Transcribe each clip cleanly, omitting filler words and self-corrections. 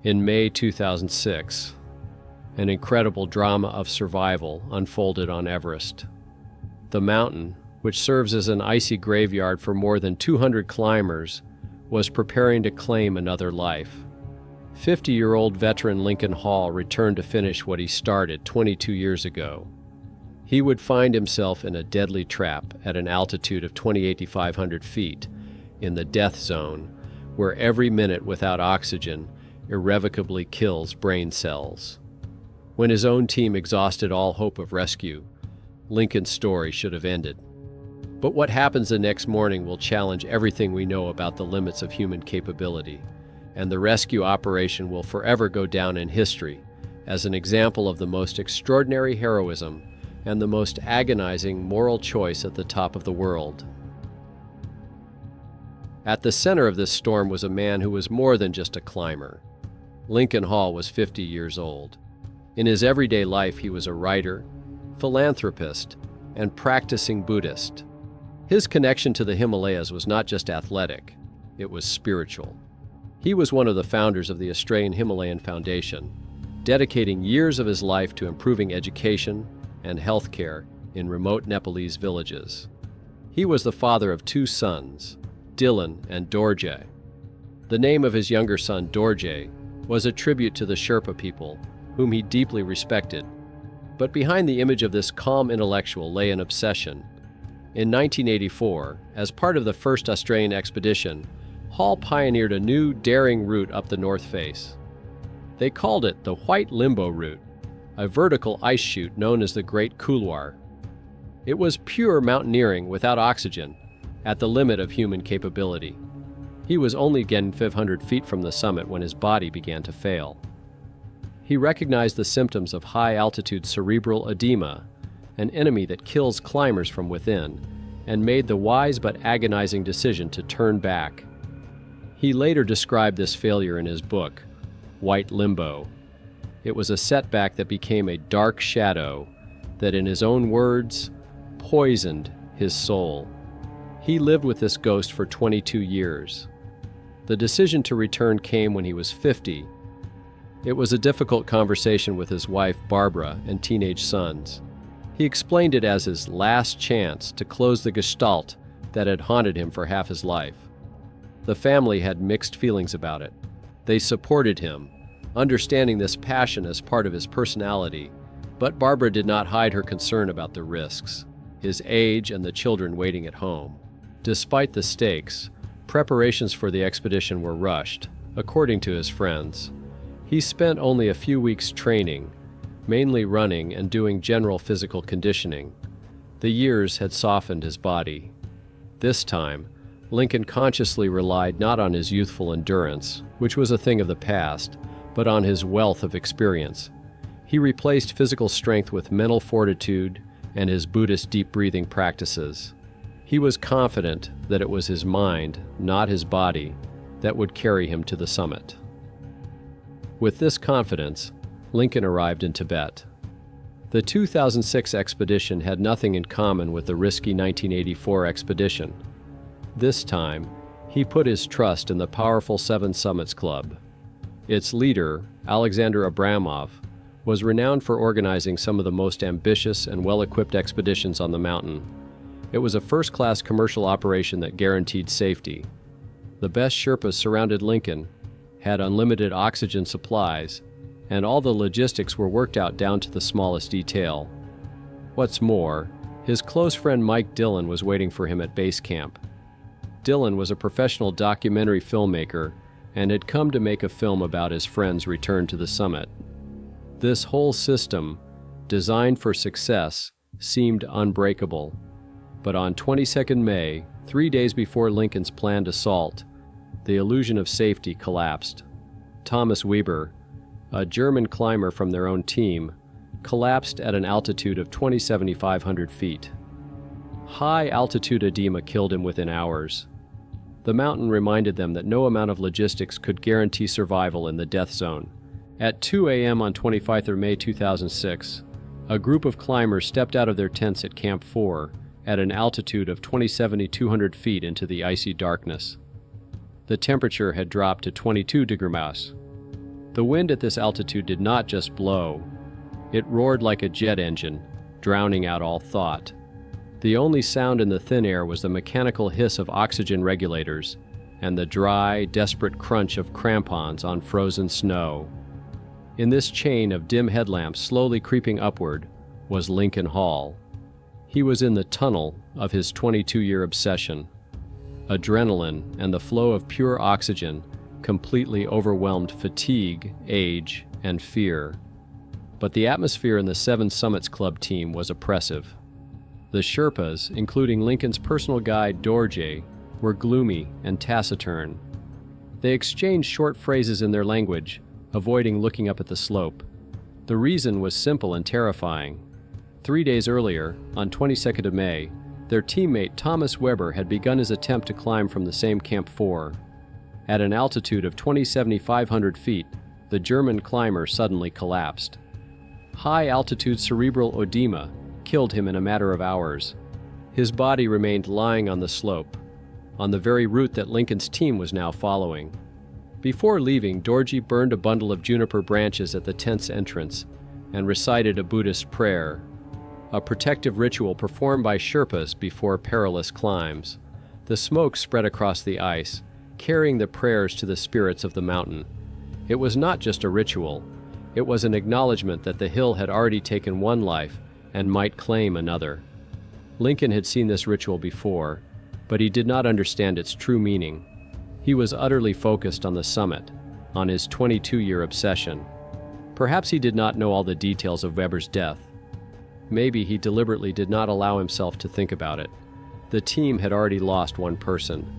In May 2006, an incredible drama of survival unfolded on Everest. The mountain, which serves as an icy graveyard for more than 200 climbers, was preparing to claim another life. 50-year-old veteran Lincoln Hall returned to finish what he started 22 years ago. He would find himself in a deadly trap at an altitude of 2,800 feet in the death zone, where every minute without oxygen irrevocably kills brain cells. When his own team exhausted all hope of rescue, Lincoln's story should have ended. But what happens the next morning will challenge everything we know about the limits of human capability, and the rescue operation will forever go down in history as an example of the most extraordinary heroism and the most agonizing moral choice at the top of the world. At the center of this storm was a man who was more than just a climber. Lincoln Hall was 50 years old. In his everyday life, he was a writer, philanthropist, and practicing Buddhist. His connection to the Himalayas was not just athletic, it was spiritual. He was one of the founders of the Australian Himalayan Foundation, dedicating years of his life to improving education and healthcare in remote Nepalese villages. He was the father of 2 sons, Dylan and Dorje. The name of his younger son, Dorje, was a tribute to the Sherpa people, whom he deeply respected. But behind the image of this calm intellectual lay an obsession. In 1984, as part of the first Australian expedition, Hall pioneered a new, daring route up the North Face. They called it the White Limbo Route, a vertical ice chute known as the Great Couloir. It was pure mountaineering without oxygen, at the limit of human capability. He was only getting 500 feet from the summit when his body began to fail. He recognized the symptoms of high-altitude cerebral edema, an enemy that kills climbers from within, and made the wise but agonizing decision to turn back. He later described this failure in his book, White Limbo. It was a setback that became a dark shadow that, in his own words, poisoned his soul. He lived with this ghost for 22 years. The decision to return came when he was 50. It was a difficult conversation with his wife, Barbara, and teenage sons. He explained it as his last chance to close the gestalt that had haunted him for half his life. The family had mixed feelings about it. They supported him, understanding this passion as part of his personality, but Barbara did not hide her concern about the risks, his age and the children waiting at home. Despite the stakes, preparations for the expedition were rushed, according to his friends. He spent only a few weeks training, mainly running and doing general physical conditioning. The years had softened his body. This time, Lincoln consciously relied not on his youthful endurance, which was a thing of the past, but on his wealth of experience. He replaced physical strength with mental fortitude and his Buddhist deep breathing practices. He was confident that it was his mind, not his body, that would carry him to the summit. With this confidence, Lincoln arrived in Tibet. The 2006 expedition had nothing in common with the risky 1984 expedition. This time, he put his trust in the powerful Seven Summits Club. Its leader, Alexander Abramov, was renowned for organizing some of the most ambitious and well-equipped expeditions on the mountain. It was a first-class commercial operation that guaranteed safety. The best Sherpas surrounded Lincoln, had unlimited oxygen supplies, and all the logistics were worked out down to the smallest detail. What's more, his close friend Mike Dillon was waiting for him at base camp. Dillon was a professional documentary filmmaker and had come to make a film about his friend's return to the summit. This whole system, designed for success, seemed unbreakable. But on 22nd May, 3 days before Lincoln's planned assault, the illusion of safety collapsed. Thomas Weber, a German climber from their own team, collapsed at an altitude of 2,700 feet. High-altitude edema killed him within hours. The mountain reminded them that no amount of logistics could guarantee survival in the death zone. At 2 a.m. on 25th May 2006, a group of climbers stepped out of their tents at Camp 4 at an altitude of 2,200 feet into the icy darkness. The temperature had dropped to 22 degrees. The wind at this altitude did not just blow. It roared like a jet engine, drowning out all thought. The only sound in the thin air was the mechanical hiss of oxygen regulators and the dry, desperate crunch of crampons on frozen snow. In this chain of dim headlamps slowly creeping upward was Lincoln Hall. He was in the tunnel of his 22-year obsession. Adrenaline and the flow of pure oxygen completely overwhelmed fatigue, age, and fear. But the atmosphere in the Seven Summits Club team was oppressive. The Sherpas, including Lincoln's personal guide Dorje, were gloomy and taciturn. They exchanged short phrases in their language, avoiding looking up at the slope. The reason was simple and terrifying. 3 days earlier, on 22nd of May, their teammate Thomas Weber had begun his attempt to climb from the same Camp 4. At an altitude of 27,500 feet, the German climber suddenly collapsed. High-altitude cerebral edema killed him in a matter of hours. His body remained lying on the slope, on the very route that Lincoln's team was now following. Before leaving, Dorje burned a bundle of juniper branches at the tent's entrance and recited a Buddhist prayer, a protective ritual performed by Sherpas before perilous climbs. The smoke spread across the ice, carrying the prayers to the spirits of the mountain. It was not just a ritual. It was an acknowledgement that the hill had already taken one life and might claim another. Lincoln had seen this ritual before, but he did not understand its true meaning. He was utterly focused on the summit, on his 22-year obsession. Perhaps he did not know all the details of Weber's death. Maybe he deliberately did not allow himself to think about it. The team had already lost one person.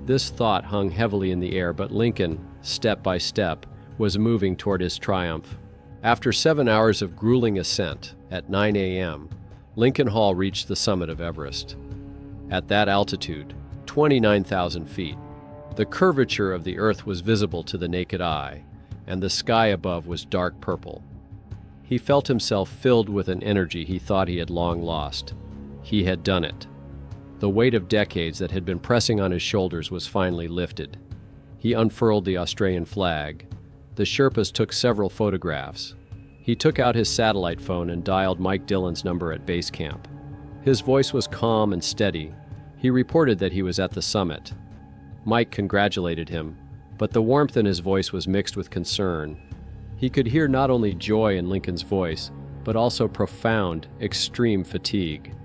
This thought hung heavily in the air, but Lincoln, step by step, was moving toward his triumph. After 7 hours of grueling ascent, at 9 a.m., Lincoln Hall reached the summit of Everest. At that altitude, 29,000 feet, the curvature of the earth was visible to the naked eye, and the sky above was dark purple. He felt himself filled with an energy he thought he had long lost. He had done it. The weight of decades that had been pressing on his shoulders was finally lifted. He unfurled the Australian flag. The Sherpas took several photographs. He took out his satellite phone and dialed Mike Dillon's number at base camp. His voice was calm and steady. He reported that he was at the summit. Mike congratulated him, but the warmth in his voice was mixed with concern. He could hear not only joy in Lincoln's voice, but also profound, extreme fatigue.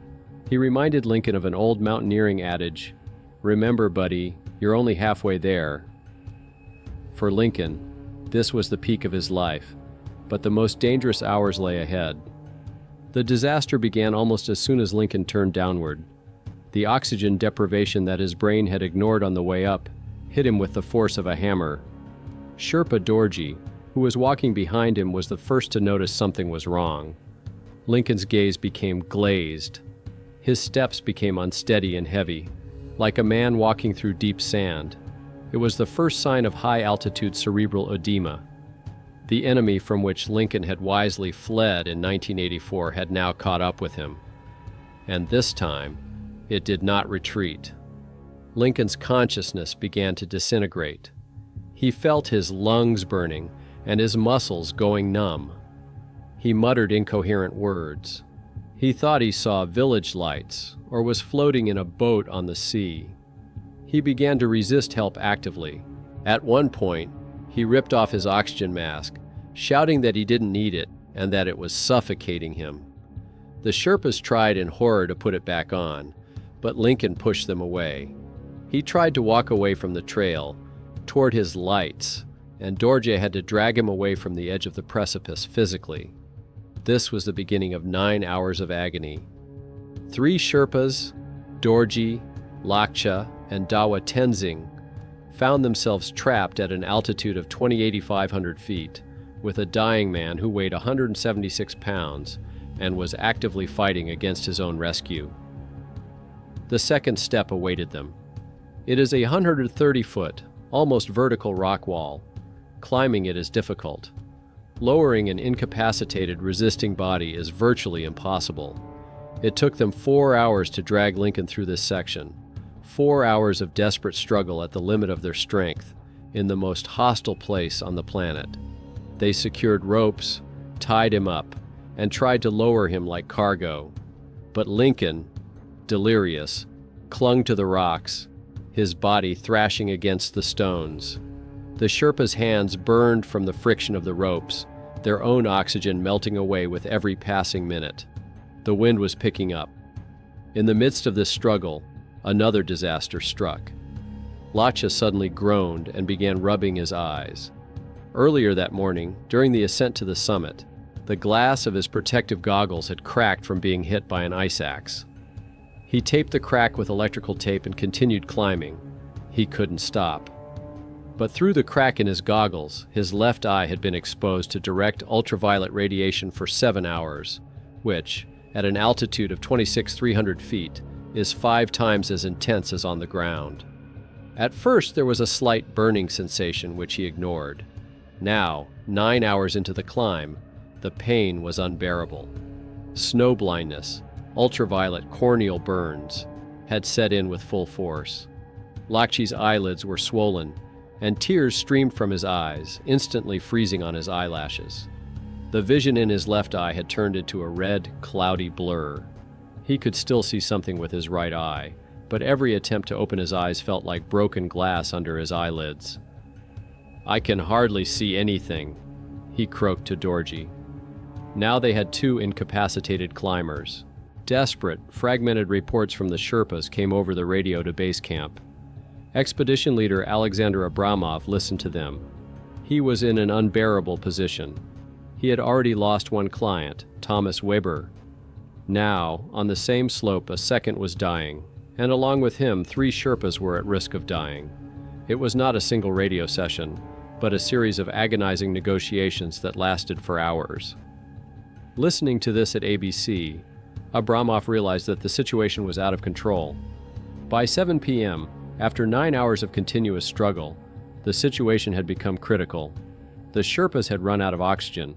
He reminded Lincoln of an old mountaineering adage, "Remember, buddy, you're only halfway there." For Lincoln, this was the peak of his life, but the most dangerous hours lay ahead. The disaster began almost as soon as Lincoln turned downward. The oxygen deprivation that his brain had ignored on the way up hit him with the force of a hammer. Sherpa Dorje, who was walking behind him, was the first to notice something was wrong. Lincoln's gaze became glazed. His steps became unsteady and heavy, like a man walking through deep sand. It was the first sign of high-altitude cerebral edema. The enemy from which Lincoln had wisely fled in 1984 had now caught up with him. And this time, it did not retreat. Lincoln's consciousness began to disintegrate. He felt his lungs burning and his muscles going numb. He muttered incoherent words. He thought he saw village lights or was floating in a boat on the sea. He began to resist help actively. At one point, he ripped off his oxygen mask, shouting that he didn't need it and that it was suffocating him. The Sherpas tried in horror to put it back on, but Lincoln pushed them away. He tried to walk away from the trail, toward his lights, and Dorje had to drag him away from the edge of the precipice physically. This was the beginning of 9 hours of agony. 3 Sherpas, Dorje, Lakcha, and Dawa Tenzing, found themselves trapped at an altitude of 28,500 feet, with a dying man who weighed 176 pounds and was actively fighting against his own rescue. The second step awaited them. It is a 130-foot, almost vertical rock wall. Climbing it is difficult. Lowering an incapacitated, resisting body is virtually impossible. It took them 4 hours to drag Lincoln through this section. 4 hours of desperate struggle at the limit of their strength, in the most hostile place on the planet. They secured ropes, tied him up, and tried to lower him like cargo. But Lincoln, delirious, clung to the rocks, his body thrashing against the stones. The Sherpa's hands burned from the friction of the ropes, their own oxygen melting away with every passing minute. The wind was picking up. In the midst of this struggle, another disaster struck. Lakshya suddenly groaned and began rubbing his eyes. Earlier that morning, during the ascent to the summit, the glass of his protective goggles had cracked from being hit by an ice axe. He taped the crack with electrical tape and continued climbing. He couldn't stop. But through the crack in his goggles, his left eye had been exposed to direct ultraviolet radiation for 7 hours, which, at an altitude of 26,300 feet, is 5 times as intense as on the ground. At first, there was a slight burning sensation which he ignored. Now, 9 hours into the climb, the pain was unbearable. Snow blindness, ultraviolet corneal burns, had set in with full force. Lakshya's eyelids were swollen, and tears streamed from his eyes, instantly freezing on his eyelashes. The vision in his left eye had turned into a red, cloudy blur. He could still see something with his right eye, but every attempt to open his eyes felt like broken glass under his eyelids. "I can hardly see anything," he croaked to Dorji. Now they had 2 incapacitated climbers. Desperate, fragmented reports from the Sherpas came over the radio to base camp. Expedition leader Alexander Abramov listened to them. He was in an unbearable position. He had already lost one client, Thomas Weber. Now, on the same slope, a second was dying, and along with him, 3 Sherpas were at risk of dying. It was not a single radio session, but a series of agonizing negotiations that lasted for hours. Listening to this at ABC, Abramov realized that the situation was out of control. By 7 p.m., after 9 hours of continuous struggle, the situation had become critical. The Sherpas had run out of oxygen.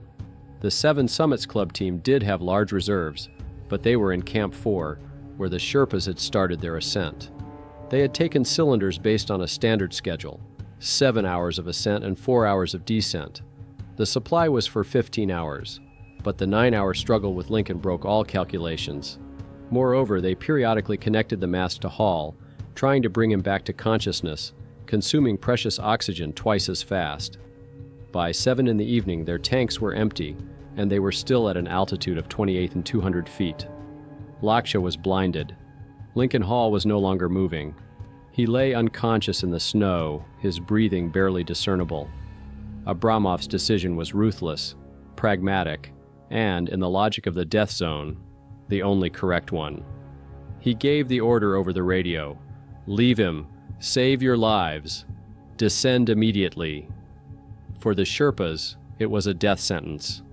The 7 Summits Club team did have large reserves, but they were in Camp 4, where the Sherpas had started their ascent. They had taken cylinders based on a standard schedule, 7 hours of ascent and 4 hours of descent. The supply was for 15 hours, but the 9-hour struggle with Lincoln broke all calculations. Moreover, they periodically connected the mask to Hall, trying to bring him back to consciousness, consuming precious oxygen twice as fast. By 7 in the evening, their tanks were empty, and they were still at an altitude of 28,200 feet. Lakshya was blinded. Lincoln Hall was no longer moving. He lay unconscious in the snow, his breathing barely discernible. Abramov's decision was ruthless, pragmatic, and, in the logic of the death zone, the only correct one. He gave the order over the radio: "Leave him. Save your lives. Descend immediately." For the Sherpas, it was a death sentence.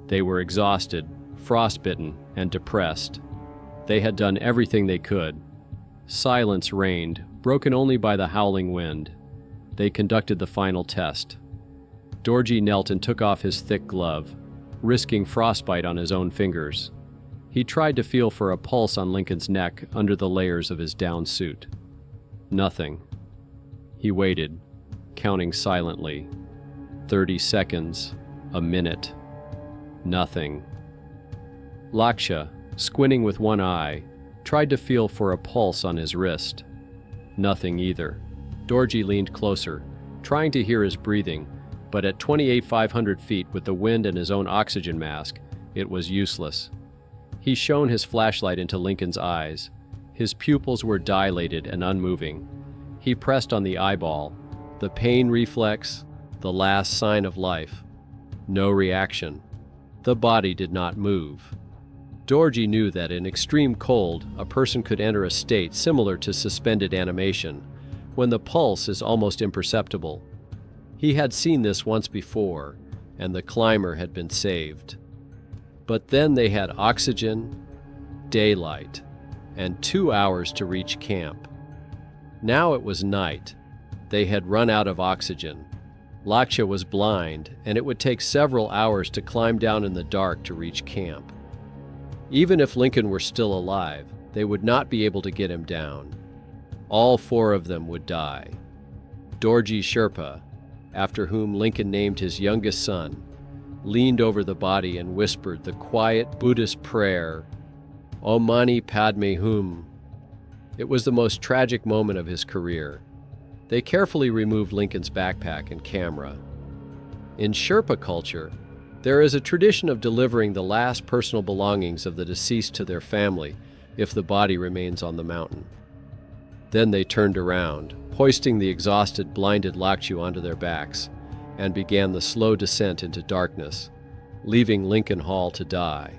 They were exhausted, frostbitten, and depressed. They had done everything they could. Silence reigned, broken only by the howling wind. They conducted the final test. Dorji knelt and took off his thick glove, risking frostbite on his own fingers. He tried to feel for a pulse on Lincoln's neck under the layers of his down suit. Nothing. He waited, counting silently. 30 seconds, a minute. Nothing. Lakshya, squinting with one eye, tried to feel for a pulse on his wrist. Nothing either. Dorji leaned closer, trying to hear his breathing, but at 28,500 feet with the wind and his own oxygen mask, it was useless. He shone his flashlight into Lincoln's eyes. His pupils were dilated and unmoving. He pressed on the eyeball, the pain reflex, the last sign of life. No reaction. The body did not move. Dorji knew that in extreme cold, a person could enter a state similar to suspended animation, when the pulse is almost imperceptible. He had seen this once before, and the climber had been saved. But then they had oxygen, daylight, and 2 hours to reach camp. Now it was night. They had run out of oxygen. Lakshya was blind, and it would take several hours to climb down in the dark to reach camp. Even if Lincoln were still alive, they would not be able to get him down. All 4 of them would die. Dorji Sherpa, after whom Lincoln named his youngest son, leaned over the body and whispered the quiet Buddhist prayer, Om Mani Padme Hum. It was the most tragic moment of his career. They carefully removed Lincoln's backpack and camera. In Sherpa culture, there is a tradition of delivering the last personal belongings of the deceased to their family if the body remains on the mountain. Then they turned around, hoisting the exhausted, blinded Lakchu onto their backs, and began the slow descent into darkness, leaving Lincoln Hall to die.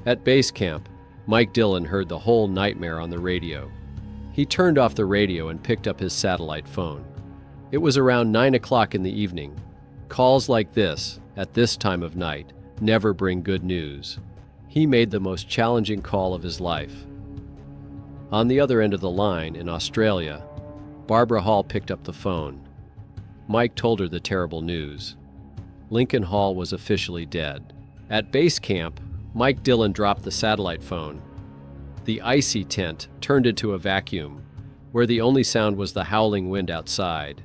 At base camp, Mike Dillon heard the whole nightmare on the radio. He turned off the radio and picked up his satellite phone. It was around 9 o'clock in the evening. Calls like this, at this time of night, never bring good news. He made the most challenging call of his life. On the other end of the line, in Australia, Barbara Hall picked up the phone. Mike told her the terrible news. Lincoln Hall was officially dead. At base camp, Mike Dillon dropped the satellite phone. The icy tent turned into a vacuum, where the only sound was the howling wind outside.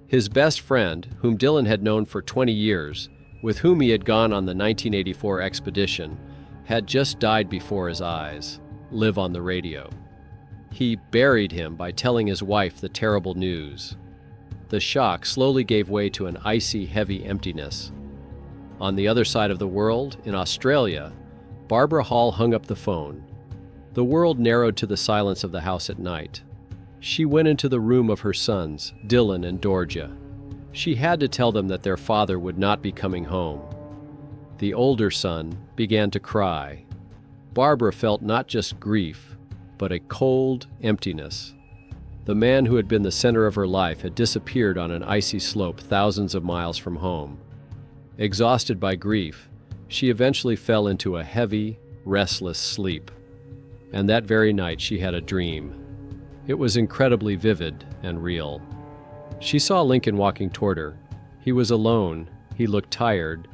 His best friend, whom Dillon had known for 20 years, with whom he had gone on the 1984 expedition, had just died before his eyes, live on the radio. He buried him by telling his wife the terrible news. The shock slowly gave way to an icy, heavy emptiness. On the other side of the world, in Australia, Barbara Hall hung up the phone. The world narrowed to the silence of the house at night. She went into the room of her sons, Dylan and Dorja. She had to tell them that their father would not be coming home. The older son began to cry. Barbara felt not just grief, but a cold emptiness. The man who had been the center of her life had disappeared on an icy slope thousands of miles from home. Exhausted by grief, she eventually fell into a heavy, restless sleep. And that very night she had a dream. It was incredibly vivid and real. She saw Lincoln walking toward her. He was alone, he looked tired,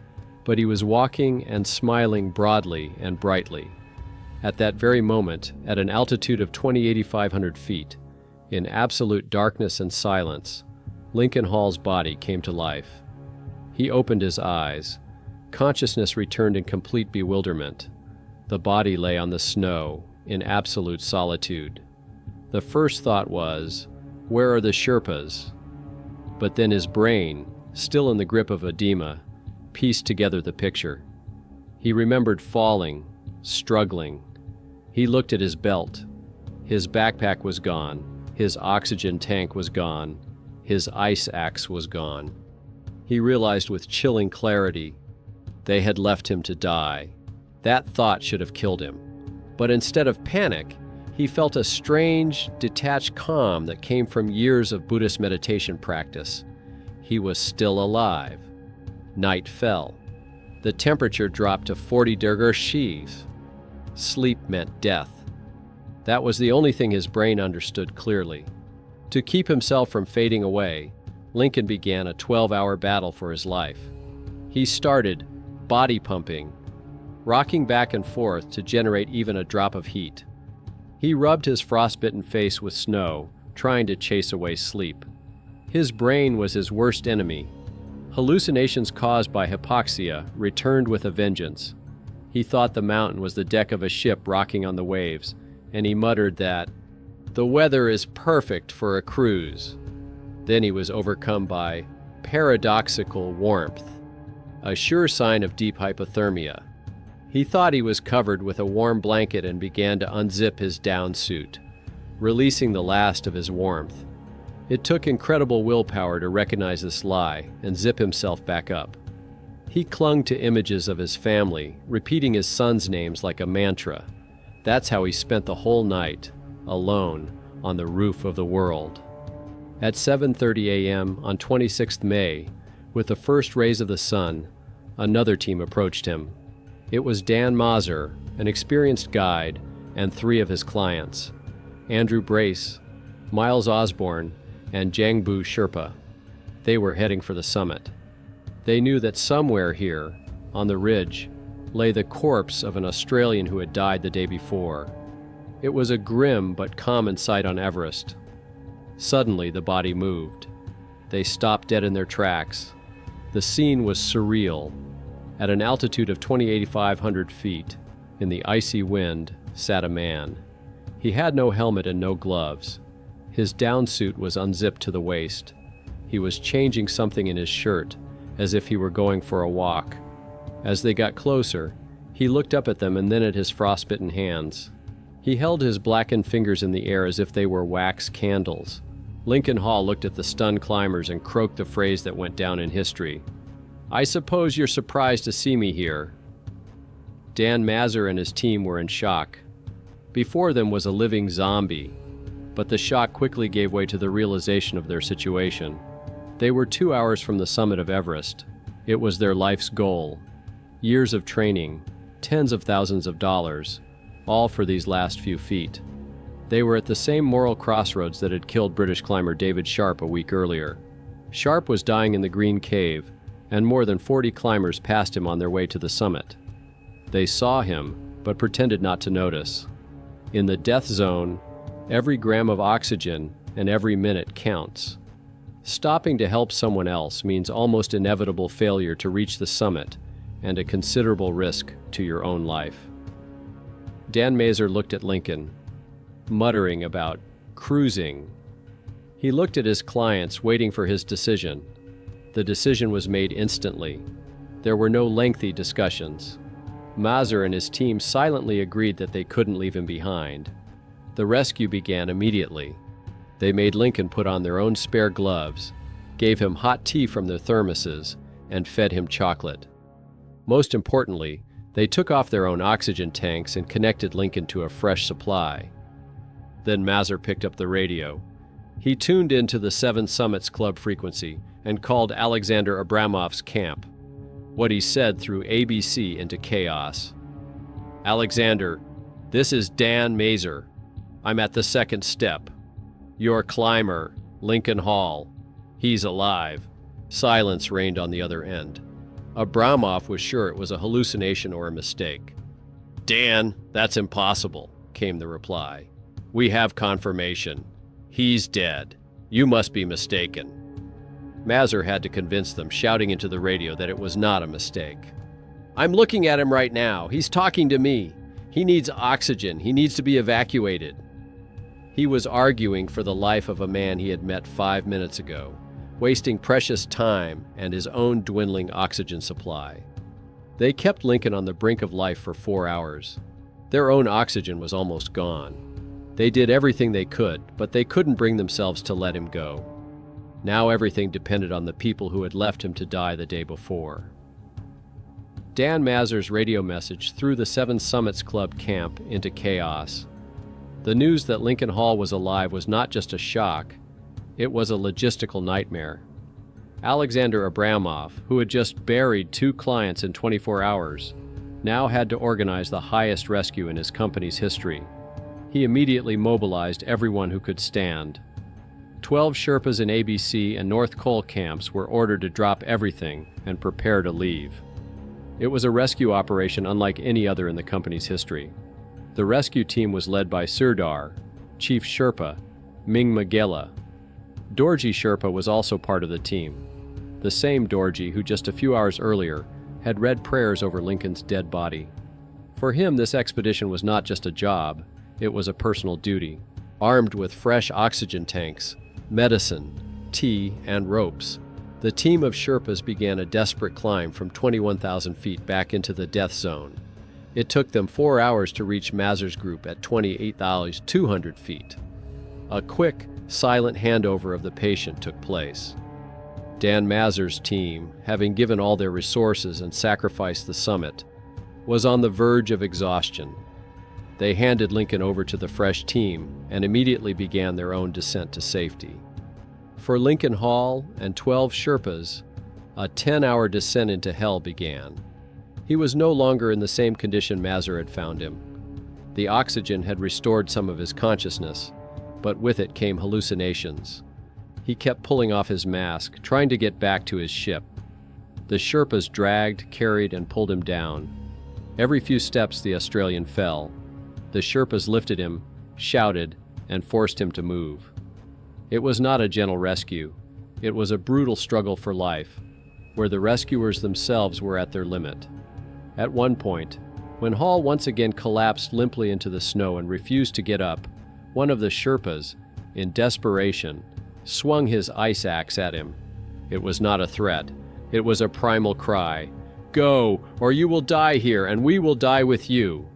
but he was walking and smiling broadly and brightly. At that very moment, at an altitude of 8,500 feet, in absolute darkness and silence, Lincoln Hall's body came to life. He opened his eyes. Consciousness returned in complete bewilderment. The body lay on the snow, in absolute solitude. The first thought was, where are the Sherpas? But then his brain, still in the grip of edema, pieced together the picture. He remembered falling, struggling. He looked at his belt. His backpack was gone. His oxygen tank was gone. His ice axe was gone. He realized with chilling clarity, they had left him to die. That thought should have killed him. But instead of panic, he felt a strange, detached calm that came from years of Buddhist meditation practice. He was still alive. Night fell. The temperature dropped to 40 degrees. Sleep meant death. That was the only thing his brain understood clearly. To keep himself from fading away, Lincoln began a 12-hour battle for his life. He started body pumping, rocking back and forth to generate even a drop of heat. He rubbed his frostbitten face with snow, trying to chase away sleep. His brain was his worst enemy. Hallucinations caused by hypoxia returned with a vengeance. He thought the mountain was the deck of a ship rocking on the waves, and he muttered that, "The weather is perfect for a cruise." Then he was overcome by paradoxical warmth, a sure sign of deep hypothermia. He thought he was covered with a warm blanket and began to unzip his down suit, releasing the last of his warmth. It took incredible willpower to recognize this lie and zip himself back up. He clung to images of his family, repeating his sons' names like a mantra. That's how he spent the whole night, alone, on the roof of the world. At 7:30 a.m. on 26th May, with the first rays of the sun, another team approached him. It was Dan Mazur, an experienced guide, and 3 of his clients, Andrew Brace, Miles Osborne, and Jangbu Sherpa. They were heading for the summit. They knew that somewhere here, on the ridge, lay the corpse of an Australian who had died the day before. It was a grim but common sight on Everest. Suddenly, the body moved. They stopped dead in their tracks. The scene was surreal. At an altitude of 2,800 feet, in the icy wind, sat a man. He had no helmet and no gloves. His down suit was unzipped to the waist. He was changing something in his shirt, as if he were going for a walk. As they got closer, he looked up at them and then at his frostbitten hands. He held his blackened fingers in the air as if they were wax candles. Lincoln Hall looked at the stunned climbers and croaked the phrase that went down in history. "I suppose you're surprised to see me here." Dan Mazur and his team were in shock. Before them was a living zombie, but the shock quickly gave way to the realization of their situation. They were 2 hours from the summit of Everest. It was their life's goal. Years of training, tens of thousands of dollars, all for these last few feet. They were at the same moral crossroads that had killed British climber David Sharp a week earlier. Sharp was dying in the Green Cave, and more than 40 climbers passed him on their way to the summit. They saw him, but pretended not to notice. In the death zone, every gram of oxygen and every minute counts. Stopping to help someone else means almost inevitable failure to reach the summit and a considerable risk to your own life. Dan Mazur looked at Lincoln, muttering about cruising. He looked at his clients, waiting for his decision. The decision was made instantly. There were no lengthy discussions. Mazur and his team silently agreed that they couldn't leave him behind. The rescue began immediately. They made Lincoln put on their own spare gloves, gave him hot tea from their thermoses, and fed him chocolate. Most importantly, they took off their own oxygen tanks and connected Lincoln to a fresh supply. Then Mazur picked up the radio. He tuned into the Seven Summits Club frequency and called Alexander Abramov's camp. What he said threw ABC into chaos. "Alexander, this is Dan Mazur. I'm at the second step. Your climber, Lincoln Hall. He's alive." Silence reigned on the other end. Abramov was sure it was a hallucination or a mistake. "Dan, that's impossible," came the reply. "We have confirmation. He's dead. You must be mistaken." Mazur had to convince them, shouting into the radio that it was not a mistake. "I'm looking at him right now. He's talking to me. He needs oxygen. He needs to be evacuated." He was arguing for the life of a man he had met 5 minutes ago, wasting precious time and his own dwindling oxygen supply. They kept Lincoln on the brink of life for 4 hours. Their own oxygen was almost gone. They did everything they could, but they couldn't bring themselves to let him go. Now everything depended on the people who had left him to die the day before. Dan Mazur's radio message threw the Seven Summits Club camp into chaos. The news that Lincoln Hall was alive was not just a shock, it was a logistical nightmare. Alexander Abramov, who had just buried 2 clients in 24 hours, now had to organize the highest rescue in his company's history. He immediately mobilized everyone who could stand. 12 Sherpas in ABC and North Col camps were ordered to drop everything and prepare to leave. It was a rescue operation unlike any other in the company's history. The rescue team was led by Sirdar, Chief Sherpa, Ming Magela. Dorji Sherpa was also part of the team, the same Dorji who just a few hours earlier had read prayers over Lincoln's dead body. For him, this expedition was not just a job, it was a personal duty. Armed with fresh oxygen tanks, medicine, tea, and ropes, the team of Sherpas began a desperate climb from 21,000 feet back into the death zone. It took them 4 hours to reach Mazur's group at 28,200 feet. A quick, silent handover of the patient took place. Dan Mazur's team, having given all their resources and sacrificed the summit, was on the verge of exhaustion. They handed Lincoln over to the fresh team and immediately began their own descent to safety. For Lincoln Hall and 12 Sherpas, a 10-hour descent into hell began. He was no longer in the same condition Mazur had found him. The oxygen had restored some of his consciousness, but with it came hallucinations. He kept pulling off his mask, trying to get back to his ship. The Sherpas dragged, carried, and pulled him down. Every few steps the Australian fell. The Sherpas lifted him, shouted, and forced him to move. It was not a gentle rescue. It was a brutal struggle for life. where the rescuers themselves were at their limit. At one point, when Hall once again collapsed limply into the snow and refused to get up, one of the Sherpas, in desperation, swung his ice axe at him. It was not a threat. It was a primal cry. "Go, or you will die here, and we will die with you."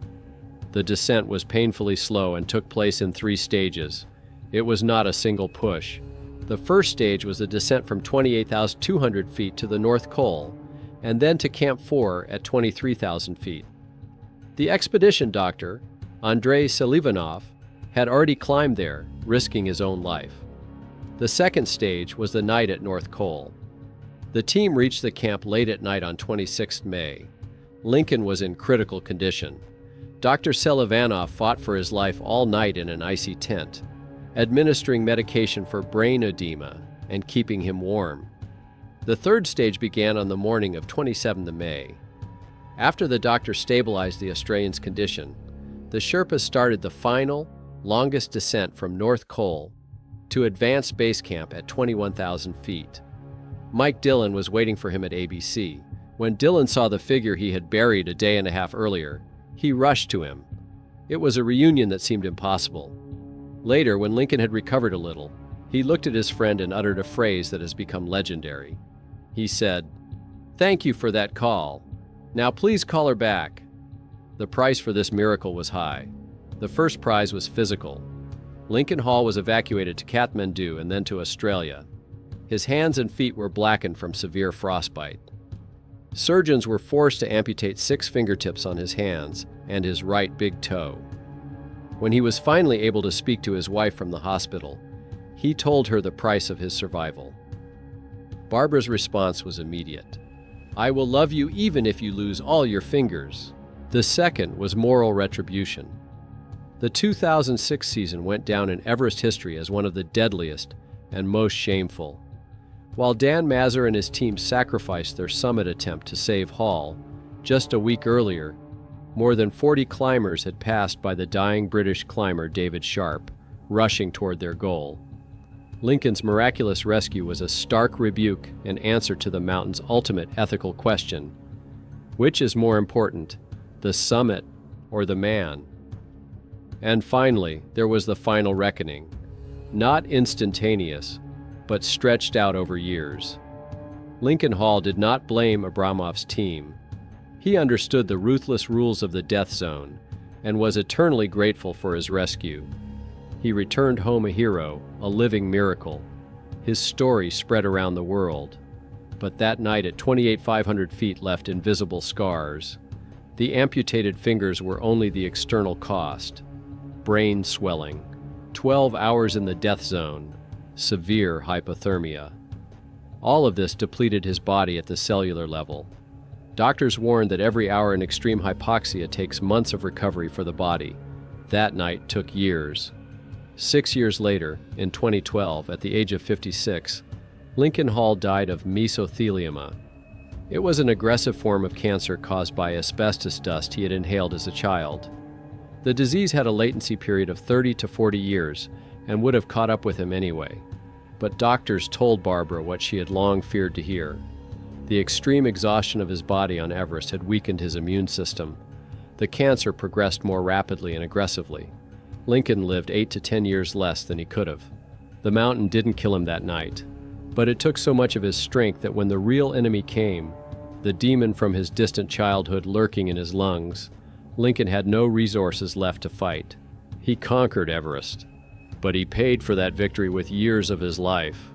The descent was painfully slow and took place in 3 stages. It was not a single push. The first stage was the descent from 28,200 feet to the North Pole, and then to Camp 4 at 23,000 feet. The expedition doctor, Andrei Selivanov, had already climbed there, risking his own life. The second stage was the night at North Pole. The team reached the camp late at night on 26 May. Lincoln was in critical condition. Dr. Selivanov fought for his life all night in an icy tent, administering medication for brain edema and keeping him warm. The third stage began on the morning of 27 May. After the doctor stabilized the Australian's condition, the Sherpas started the final, longest descent from North Pole to advanced base camp at 21,000 feet. Mike Dillon was waiting for him at ABC. When Dillon saw the figure he had buried a day and a half earlier, he rushed to him. It was a reunion that seemed impossible. Later, when Lincoln had recovered a little, he looked at his friend and uttered a phrase that has become legendary. He said, "Thank you for that call. Now please call her back." The price for this miracle was high. The first prize was physical. Lincoln Hall was evacuated to Kathmandu and then to Australia. His hands and feet were blackened from severe frostbite. Surgeons were forced to amputate 6 fingertips on his hands and his right big toe. When he was finally able to speak to his wife from the hospital, he told her the price of his survival. Barbara's response was immediate. "I will love you even if you lose all your fingers." The second was moral retribution. The 2006 season went down in Everest history as one of the deadliest and most shameful. While Dan Mazur and his team sacrificed their summit attempt to save Hall, just a week earlier, more than 40 climbers had passed by the dying British climber David Sharp, rushing toward their goal. Lincoln's miraculous rescue was a stark rebuke and answer to the mountain's ultimate ethical question: which is more important, the summit or the man? And finally, there was the final reckoning. Not instantaneous, but stretched out over years. Lincoln Hall did not blame Abramov's team. He understood the ruthless rules of the death zone and was eternally grateful for his rescue. He returned home a hero, a living miracle. His story spread around the world. But that night at 28,500 feet left invisible scars. The amputated fingers were only the external cost. Brain swelling, 12 hours in the death zone, severe hypothermia. All of this depleted his body at the cellular level. Doctors warned that every hour in extreme hypoxia takes months of recovery for the body. That night took years. 6 years later, in 2012, at the age of 56, Lincoln Hall died of mesothelioma. It was an aggressive form of cancer caused by asbestos dust he had inhaled as a child. The disease had a latency period of 30 to 40 years and would have caught up with him anyway. But doctors told Barbara what she had long feared to hear. The extreme exhaustion of his body on Everest had weakened his immune system. The cancer progressed more rapidly and aggressively. Lincoln lived 8 to 10 years less than he could have. The mountain didn't kill him that night, but it took so much of his strength that when the real enemy came, the demon from his distant childhood lurking in his lungs, Lincoln had no resources left to fight. He conquered Everest, but he paid for that victory with years of his life.